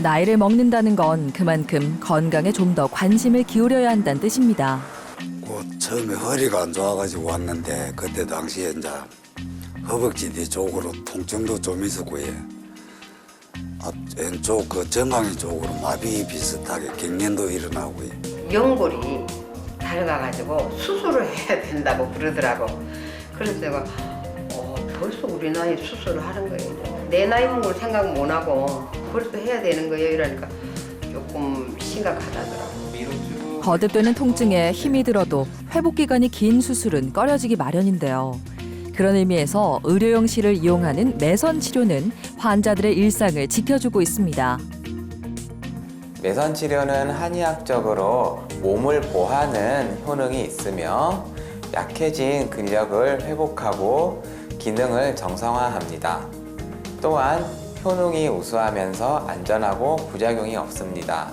나이를 먹는다는 건 그만큼 건강에 좀 더 관심을 기울여야 한다는 뜻입니다. 처음에 허리가 안 좋아가지고 왔는데 그때 당시에 이제 허벅지 뒤쪽으로 통증도 좀 있었고 왼쪽 그 정강이 쪽으로 마비 비슷하게 경련도 일어나고 연골이 닳아가지고 수술을 해야 된다고 그러더라고. 그래서 내가 벌써 우리 나이 수술을 하는 거예요. 내 나이 먹는 걸 생각 못 하고 벌써 해야 되는 거예요. 이러니까 조금 심각하다더라고. 거듭되는 통증에 힘이 들어도 회복 기간이 긴 수술은 꺼려지기 마련인데요. 그런 의미에서 의료용 실을 이용하는 매선 치료는 환자들의 일상을 지켜주고 있습니다. 매선 치료는 한의학적으로 몸을 보하는 효능이 있으며 약해진 근력을 회복하고 기능을 정상화합니다. 또한 효능이 우수하면서 안전하고 부작용이 없습니다.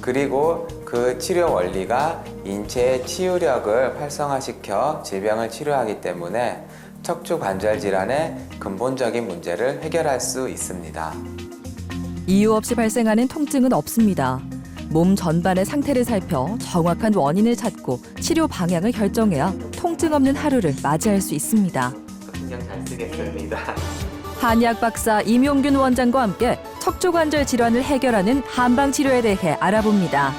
그리고 그 치료 원리가 인체의 치유력을 활성화시켜 질병을 치료하기 때문에 척추 관절 질환의 근본적인 문제를 해결할 수 있습니다. 이유 없이 발생하는 통증은 없습니다. 몸 전반의 상태를 살펴 정확한 원인을 찾고 치료 방향을 결정해야 통증 없는 하루를 맞이할 수 있습니다. 신경 잘 쓰겠습니다. 한의학 박사 임용균 원장과 함께 척추 관절 질환을 해결하는 한방 치료에 대해 알아봅니다.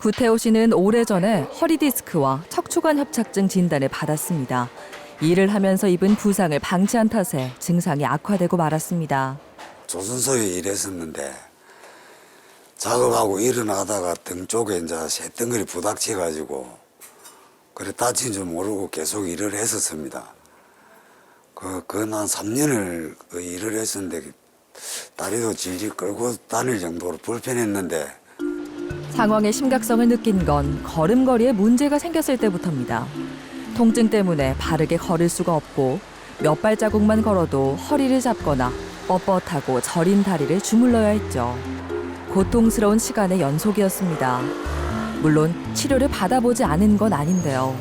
구태호 씨는 오래전에 허리 디스크와 척추관 협착증 진단을 받았습니다. 일을 하면서 입은 부상을 방치한 탓에 증상이 악화되고 말았습니다. 조선소에 일했었는데 작업하고 일어나다가 등 쪽에 이제 새덩어리 부닥쳐가지고 그래 다친 줄 모르고 계속 일을 했었습니다. 그건 한 3년을 일을 했었는데 다리도 질질 끌고 다닐 정도로 불편했는데 상황의 심각성을 느낀 건 걸음걸이에 문제가 생겼을 때부터입니다. 통증 때문에 바르게 걸을 수가 없고 몇 발자국만 걸어도 허리를 잡거나 뻣뻣하고 저린 다리를 주물러야 했죠. 고통스러운 시간의 연속이었습니다. 물론 치료를 받아보지 않은 건 아닌데요.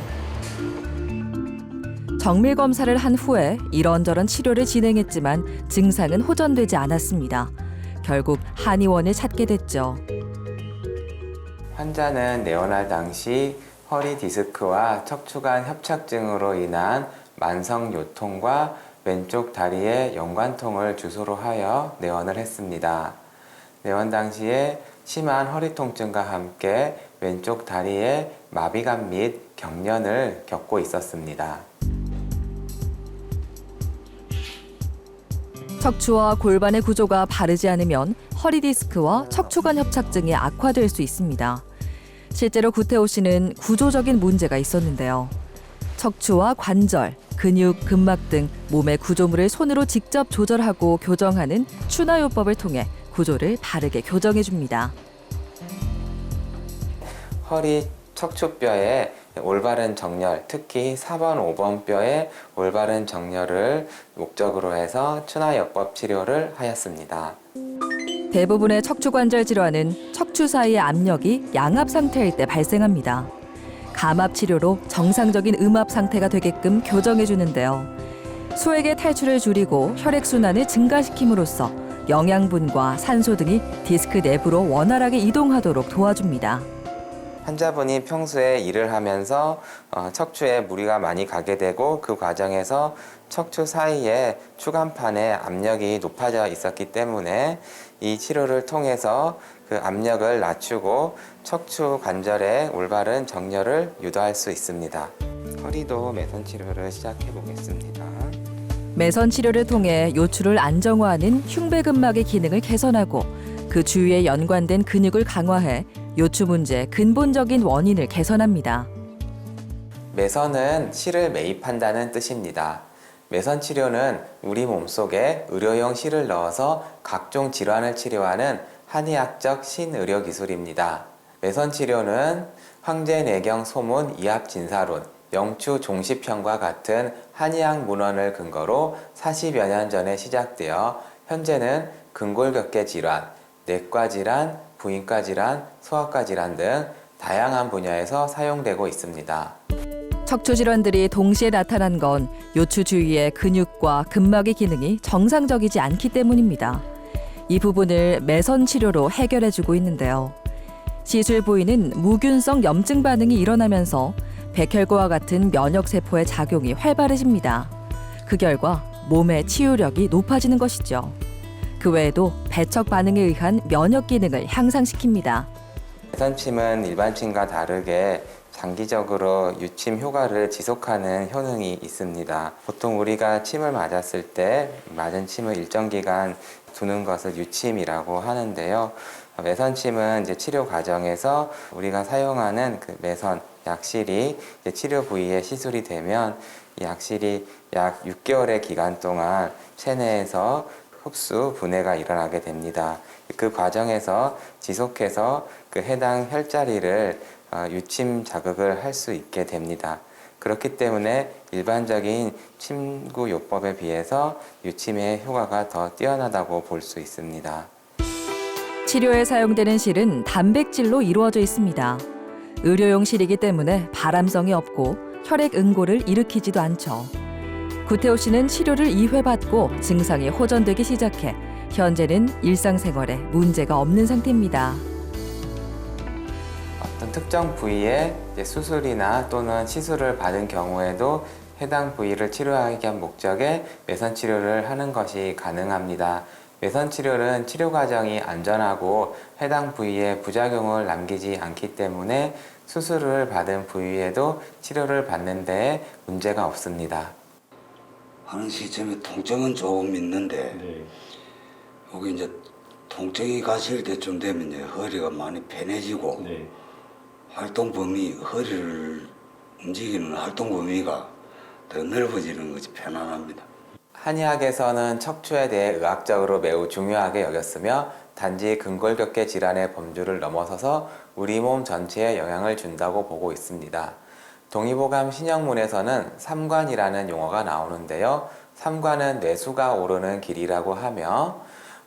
정밀 검사를 한 후에 이런저런 치료를 진행했지만 증상은 호전되지 않았습니다. 결국 한의원을 찾게 됐죠. 환자는 내원할 당시 허리 디스크와 척추관 협착증으로 인한 만성 요통과 왼쪽 다리의 연관통을 주소로 하여 내원을 했습니다. 내원 당시에 심한 허리 통증과 함께 왼쪽 다리에 마비감 및 경련을 겪고 있었습니다. 척추와 골반의 구조가 바르지 않으면 허리 디스크와 척추관 협착증이 악화될 수 있습니다. 실제로 구태호 씨는 구조적인 문제가 있었는데요. 척추와 관절, 근육, 근막 등 몸의 구조물을 손으로 직접 조절하고 교정하는 추나요법을 통해 구조를 바르게 교정해 줍니다. 허리 척추뼈의 올바른 정렬, 특히 4번, 5번 뼈의 올바른 정렬을 목적으로 해서 추나요법 치료를 하였습니다. 대부분의 척추관절 질환은 척추 사이의 압력이 양압 상태일 때 발생합니다. 감압 치료로 정상적인 음압 상태가 되게끔 교정해 주는데요. 소액의 탈출을 줄이고 혈액순환을 증가시킴으로써 영양분과 산소 등이 디스크 내부로 원활하게 이동하도록 도와줍니다. 환자분이 평소에 일을 하면서 척추에 무리가 많이 가게 되고 그 과정에서 척추 사이에 추간판에 압력이 높아져 있었기 때문에 이 치료를 통해서 그 압력을 낮추고 척추 관절의 올바른 정렬을 유도할 수 있습니다. 허리도 매선 치료를 시작해 보겠습니다. 매선 치료를 통해 요출을 안정화하는 흉배근막의 기능을 개선하고 그 주위에 연관된 근육을 강화해 요추 문제의 근본적인 원인을 개선합니다. 매선은 실을 매입한다는 뜻입니다. 매선 치료는 우리 몸속에 의료용 실을 넣어서 각종 질환을 치료하는 한의학적 신의료 기술입니다. 매선 치료는 황제내경 소문 이합진사론, 명추 종시편과 같은 한의학 문헌을 근거로 40여 년 전에 시작되어 현재는 근골격계 질환, 내과 질환, 부인과 질환, 소아과 질환 등 다양한 분야에서 사용되고 있습니다. 척추 질환들이 동시에 나타난 건 요추 주위의 근육과 근막의 기능이 정상적이지 않기 때문입니다. 이 부분을 매선 치료로 해결해주고 있는데요. 시술 부위는 무균성 염증 반응이 일어나면서 백혈구와 같은 면역세포의 작용이 활발해집니다. 그 결과 몸의 치유력이 높아지는 것이죠. 그 외에도 배척 반응에 의한 면역 기능을 향상시킵니다. 매선침은 일반 침과 다르게 장기적으로 유침 효과를 지속하는 효능이 있습니다. 보통 우리가 침을 맞았을 때 맞은 침을 일정 기간 두는 것을 유침이라고 하는데요. 매선침은 이제 치료 과정에서 우리가 사용하는 그 매선 약실이 이제 치료 부위에 시술이 되면 이 약실이 약 6개월의 기간 동안 체내에서 흡수, 분해가 일어나게 됩니다. 그 과정에서 지속해서 그 해당 혈자리를 유침 자극을 할 수 있게 됩니다. 그렇기 때문에 일반적인 침구요법에 비해서 유침의 효과가 더 뛰어나다고 볼 수 있습니다. 치료에 사용되는 실은 단백질로 이루어져 있습니다. 의료용 실이기 때문에 발암성이 없고 혈액 응고를 일으키지도 않죠. 구태호 씨는 치료를 2회 받고 증상이 호전되기 시작해 현재는 일상생활에 문제가 없는 상태입니다. 어떤 특정 부위에 수술이나 또는 시술을 받은 경우에도 해당 부위를 치료하기 위한 목적의 매선 치료를 하는 것이 가능합니다. 매선 치료는 치료 과정이 안전하고 해당 부위에 부작용을 남기지 않기 때문에 수술을 받은 부위에도 치료를 받는 데 문제가 없습니다. 하는 시점에 통증은 조금 있는데 여기 이제 통증이 가실 때쯤 되면 이제 허리가 많이 편해지고 활동 범위, 허리를 움직이는 활동 범위가 더 넓어지는 것이 편안합니다. 한의학에서는 척추에 대해 의학적으로 매우 중요하게 여겼으며 단지 근골격계 질환의 범주를 넘어서서 우리 몸 전체에 영향을 준다고 보고 있습니다. 동의보감 신영문에서는 삼관이라는 용어가 나오는데요. 삼관은 뇌수가 오르는 길이라고 하며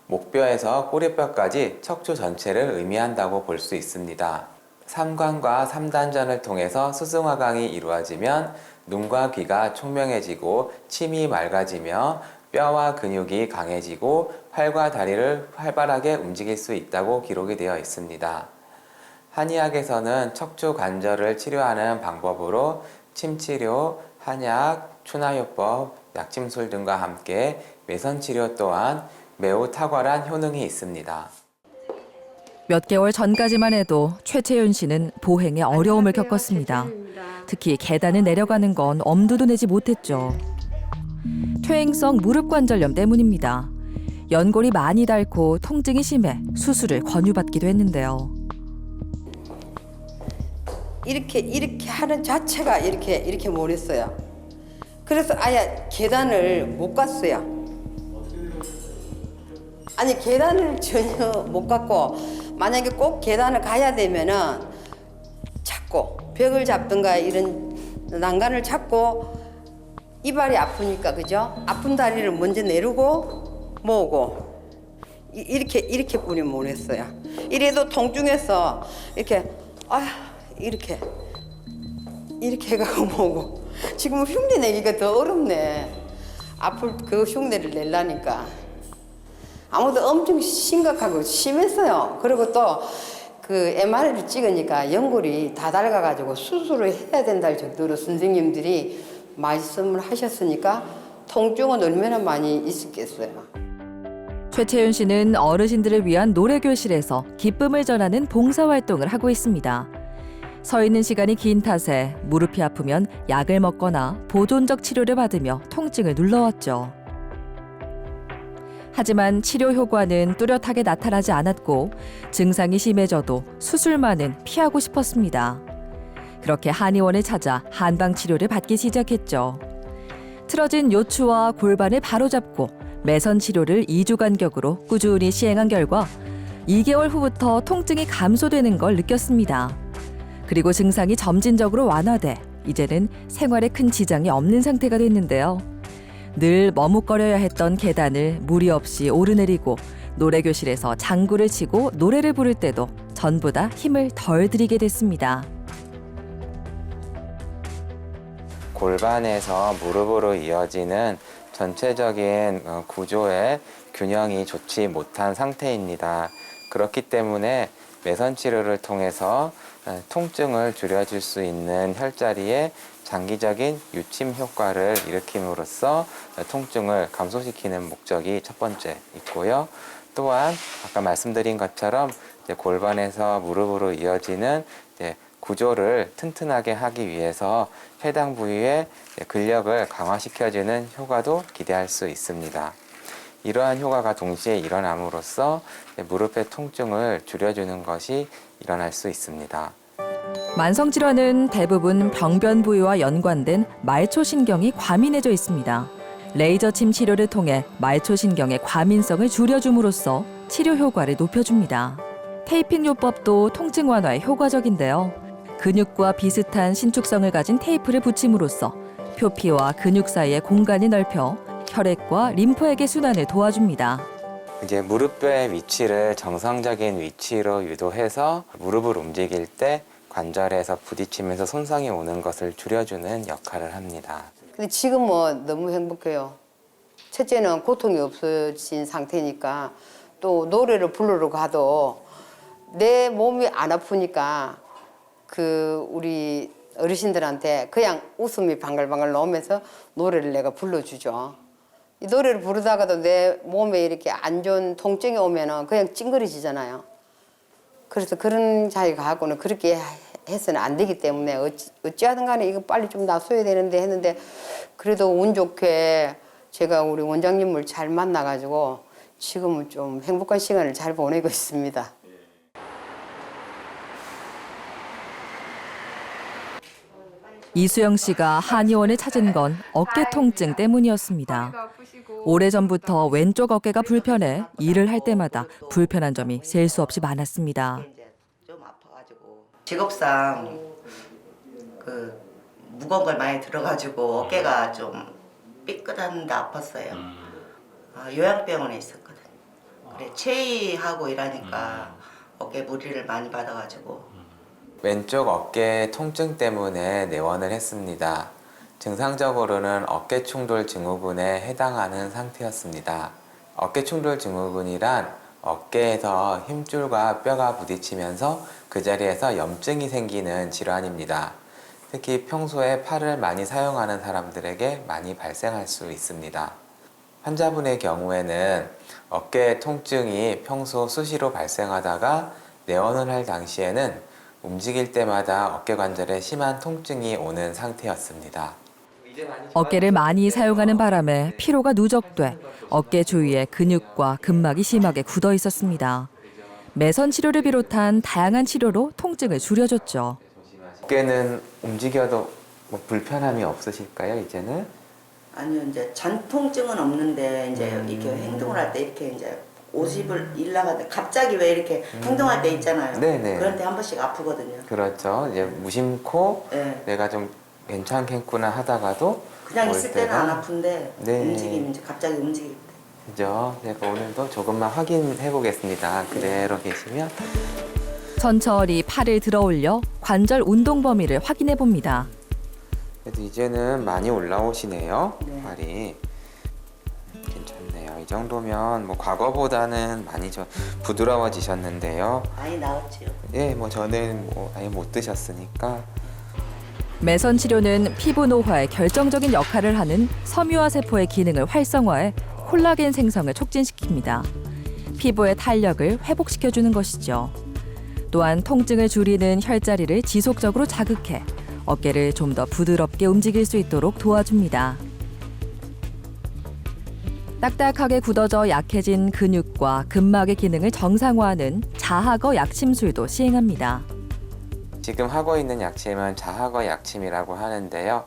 목뼈에서 꼬리뼈까지 척추 전체를 의미한다고 볼 수 있습니다. 삼관과 삼단전을 통해서 수승화강이 이루어지면 눈과 귀가 총명해지고 침이 맑아지며 뼈와 근육이 강해지고 팔과 다리를 활발하게 움직일 수 있다고 기록이 되어 있습니다. 한의학에서는 척추 관절을 치료하는 방법으로 침치료, 한약, 추나요법, 약침술 등과 함께 매선치료 또한 매우 탁월한 효능이 있습니다. 몇 개월 전까지만 해도 최채윤 씨는 보행에 어려움을 겪었습니다. 특히 계단을 내려가는 건 엄두도 내지 못했죠. 퇴행성 무릎관절염 때문입니다. 연골이 많이 닳고 통증이 심해 수술을 권유받기도 했는데요. 이렇게 하는 자체가 이렇게 못했어요. 그래서 아예 계단을 못 갔어요. 아니 계단을 전혀 못 갔고 만약에 꼭 계단을 가야 되면은 잡고 벽을 잡든가 이런 난간을 잡고 이발이 아프니까 그죠? 아픈 다리를 먼저 내리고 모으고 이렇게 뿐이 못 했어요. 이래도 통증해서 이렇게 해가고 모으고 지금 흉내 내기가 더 어렵네. 앞을 그 흉내를 내려니까 아무도 엄청 심각하고 심했어요. 그리고 또 그 MRI를 찍으니까 연골이 다 닳아가지고 수술을 해야 된다 정도로 선생님들이 말씀을 하셨으니까 통증은 얼마나 많이 있었겠어요. 최채윤 씨는 어르신들을 위한 노래교실에서 기쁨을 전하는 봉사활동을 하고 있습니다. 서 있는 시간이 긴 탓에 무릎이 아프면 약을 먹거나 보존적 치료를 받으며 통증을 눌러왔죠. 하지만 치료 효과는 뚜렷하게 나타나지 않았고 증상이 심해져도 수술만은 피하고 싶었습니다. 그렇게 한의원을 찾아 한방 치료를 받기 시작했죠. 틀어진 요추와 골반을 바로잡고 매선 치료를 2주 간격으로 꾸준히 시행한 결과 2개월 후부터 통증이 감소되는 걸 느꼈습니다. 그리고 증상이 점진적으로 완화돼 이제는 생활에 큰 지장이 없는 상태가 됐는데요. 늘 머뭇거려야 했던 계단을 무리 없이 오르내리고 노래교실에서 장구를 치고 노래를 부를 때도 전보다 힘을 덜 들이게 됐습니다. 골반에서 무릎으로 이어지는 전체적인 구조의 균형이 좋지 못한 상태입니다. 그렇기 때문에 매선 치료를 통해서 통증을 줄여줄 수 있는 혈자리에 장기적인 유침 효과를 일으킴으로써 통증을 감소시키는 목적이 첫 번째 있고요. 또한 아까 말씀드린 것처럼 이제 골반에서 무릎으로 이어지는 이제 구조를 튼튼하게 하기 위해서 해당 부위의 근력을 강화시켜주는 효과도 기대할 수 있습니다. 이러한 효과가 동시에 일어남으로써 무릎의 통증을 줄여주는 것이 일어날 수 있습니다. 만성질환은 대부분 병변 부위와 연관된 말초신경이 과민해져 있습니다. 레이저 침 치료를 통해 말초신경의 과민성을 줄여줌으로써 치료 효과를 높여줍니다. 테이핑 요법도 통증 완화에 효과적인데요. 근육과 비슷한 신축성을 가진 테이프를 붙임으로써 표피와 근육 사이의 공간이 넓혀 혈액과 림프액의 순환을 도와줍니다. 이제 무릎뼈의 위치를 정상적인 위치로 유도해서 무릎을 움직일 때 관절에서 부딪히면서 손상이 오는 것을 줄여주는 역할을 합니다. 근데 지금 뭐 너무 행복해요. 첫째는 고통이 없어진 상태니까 또 노래를 부르러 가도 내 몸이 안 아프니까 그 우리 어르신들한테 그냥 웃음이 방글방글 나오면서 노래를 내가 불러주죠. 이 노래를 부르다가도 내 몸에 이렇게 안 좋은 통증이 오면은 그냥 찡그러지잖아요. 그래서 그런 자기가 갖고는 그렇게 해서는 안 되기 때문에 어찌하든 간에 이거 빨리 좀 낫어야 되는데 했는데 그래도 운 좋게 제가 우리 원장님을 잘 만나가지고 지금은 좀 행복한 시간을 잘 보내고 있습니다. 이수영 씨가 한의원을 찾은 건 어깨 통증 때문이었습니다. 오래전부터 왼쪽 어깨가 불편해 일을 할 때마다 불편한 점이 셀 수 없이 많았습니다. 좀 아파가지고 직업상 그 무거운 걸 많이 들어가지고 어깨가 좀 삐끗한데 아팠어요. 요양병원에 있었거든. 그래 체의하고 일하니까 어깨 무리를 많이 받아가지고. 왼쪽 어깨 통증 때문에 내원을 했습니다. 증상적으로는 어깨충돌 증후군에 해당하는 상태였습니다. 어깨충돌 증후군이란 어깨에서 힘줄과 뼈가 부딪히면서 그 자리에서 염증이 생기는 질환입니다. 특히 평소에 팔을 많이 사용하는 사람들에게 많이 발생할 수 있습니다. 환자분의 경우에는 어깨 통증이 평소 수시로 발생하다가 내원을 할 당시에는 움직일 때마다 어깨 관절에 심한 통증이 오는 상태였습니다. 어깨를 많이 사용하는 바람에 피로가 누적돼 어깨 주위에 근육과 근막이 심하게 굳어 있었습니다. 매선 치료를 비롯한 다양한 치료로 통증을 줄여줬죠. 어깨는 움직여도 뭐 불편함이 없으실까요, 이제는? 아니요 이제 전통증은 없는데 이제 이렇게 행동을 할 때 이렇게 이제 50을 일 나가는데 갑자기 왜 이렇게 행동할 때 있잖아요. 네네. 그런 때 한 번씩 아프거든요. 그렇죠. 이제 무심코 네. 내가 좀 괜찮겠구나 하다가도 그냥 올 있을 때는 때가 안 아픈데 네. 움직이면 이제 갑자기 움직일 때. 그죠. 제가 오늘도 조금만 확인해 보겠습니다. 그대로 계시면 천천히 팔을 들어 올려 관절 운동 범위를 확인해 봅니다. 그래도 이제는 많이 올라오시네요. 네. 팔이 괜찮네요. 이 정도면 뭐 과거보다는 많이 좀 부드러워지셨는데요. 많이 나았지요. 예, 뭐 저는 뭐 아예 못 드셨으니까. 매선 치료는 피부 노화에 결정적인 역할을 하는 섬유화 세포의 기능을 활성화해 콜라겐 생성을 촉진시킵니다. 피부의 탄력을 회복시켜주는 것이죠. 또한 통증을 줄이는 혈자리를 지속적으로 자극해 어깨를 좀 더 부드럽게 움직일 수 있도록 도와줍니다. 딱딱하게 굳어져 약해진 근육과 근막의 기능을 정상화하는 자하거 약침술도 시행합니다. 지금 하고 있는 약침은 자하거 약침이라고 하는데요.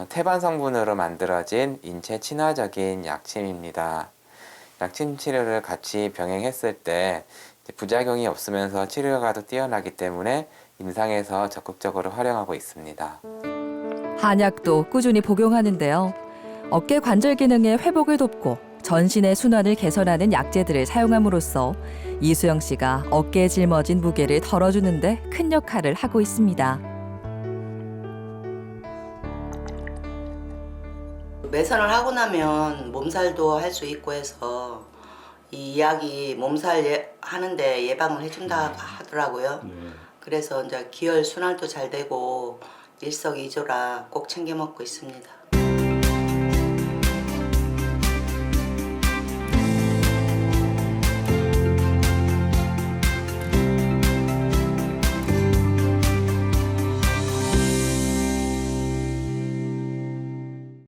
태반 성분으로 만들어진 인체 친화적인 약침입니다. 약침 치료를 같이 병행했을 때 부작용이 없으면서 치료효과도 뛰어나기 때문에 임상에서 적극적으로 활용하고 있습니다. 한약도 꾸준히 복용하는데요. 어깨 관절 기능의 회복을 돕고 전신의 순환을 개선하는 약재들을 사용함으로써 이수영 씨가 어깨에 짊어진 무게를 덜어주는 데 큰 역할을 하고 있습니다. 매선을 하고 나면 몸살도 할 수 있고 해서 이 약이 몸살 하는데 예방을 해준다 하더라고요. 그래서 이제 기혈 순환도 잘 되고 일석이조라 꼭 챙겨 먹고 있습니다.